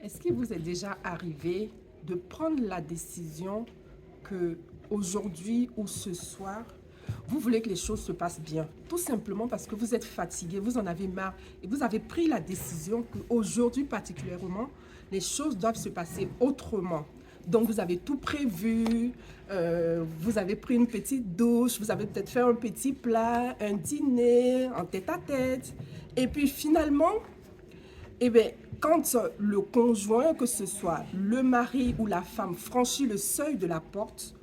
Est-ce qu'il vous est déjà arrivé de prendre la décision que aujourd'hui ou ce soir, vous voulez que les choses se passent bien, tout simplement parce que vous êtes fatigué, vous en avez marre et vous avez pris la décision qu'aujourd'hui particulièrement, les choses doivent se passer autrement. Donc vous avez tout prévu, vous avez pris une petite douche, vous avez peut-être fait un petit plat, un dîner en tête-à-tête. Et puis finalement, eh bien, quand le conjoint, que ce soit le mari ou la femme, franchit le seuil de la porte,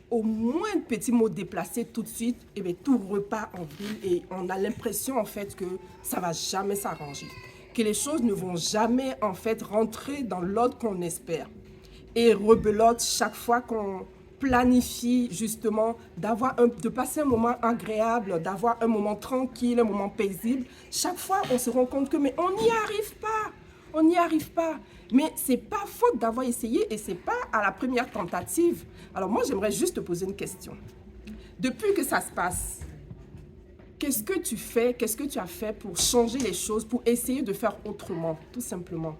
au moins un petit mot déplacé tout de suite, eh bien, tout repart en vrille et on a l'impression en fait que ça ne va jamais s'arranger, que les choses ne vont jamais en fait rentrer dans l'ordre qu'on espère. Et rebelote chaque fois qu'on planifie justement de passer un moment agréable, d'avoir un moment tranquille, un moment paisible. Chaque fois, on se rend compte que mais on n'y arrive pas. On n'y arrive pas. Mais c'est pas faute d'avoir essayé et c'est pas à la première tentative. Alors moi, j'aimerais juste te poser une question. Depuis que ça se passe, qu'est-ce que tu fais, qu'est-ce que tu as fait pour changer les choses, pour essayer de faire autrement, tout simplement?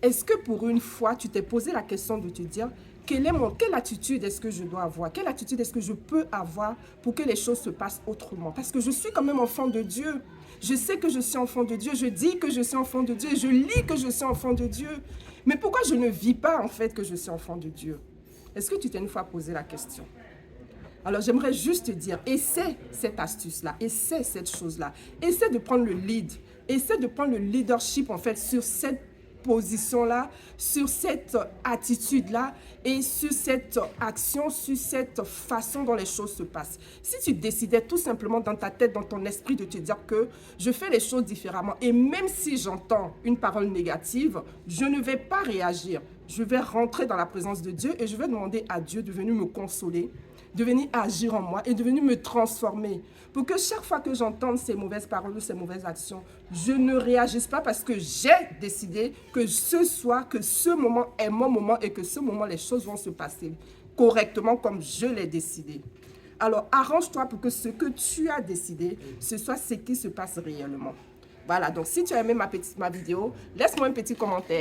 Est-ce que pour une fois, tu t'es posé la question de te dire quelle attitude est-ce que je dois avoir? Quelle attitude est-ce que je peux avoir pour que les choses se passent autrement? Parce que je suis quand même enfant de Dieu. Je sais que je suis enfant de Dieu. Je dis que je suis enfant de Dieu. Je lis que je suis enfant de Dieu. Mais pourquoi je ne vis pas en fait que je suis enfant de Dieu? Est-ce que tu t'es une fois posé la question? Alors j'aimerais juste te dire, essaie cette astuce-là, essaie cette chose-là. Essaie de prendre le lead. Essaie de prendre le leadership en fait sur cette position-là, sur cette attitude-là et sur cette action, sur cette façon dont les choses se passent. Si tu décidais tout simplement dans ta tête, dans ton esprit de te dire que je fais les choses différemment et même si j'entends une parole négative, je ne vais pas réagir. Je vais rentrer dans la présence de Dieu et je vais demander à Dieu de venir me consoler, de venir agir en moi et de venir me transformer. Pour que chaque fois que j'entende ces mauvaises paroles ou ces mauvaises actions, je ne réagisse pas parce que j'ai décidé que ce soir, que ce moment est mon moment et que ce moment, les choses vont se passer correctement comme je l'ai décidé. Alors, arrange-toi pour que ce que tu as décidé, ce soit ce qui se passe réellement. Voilà, donc si tu as aimé ma vidéo, laisse-moi un petit commentaire.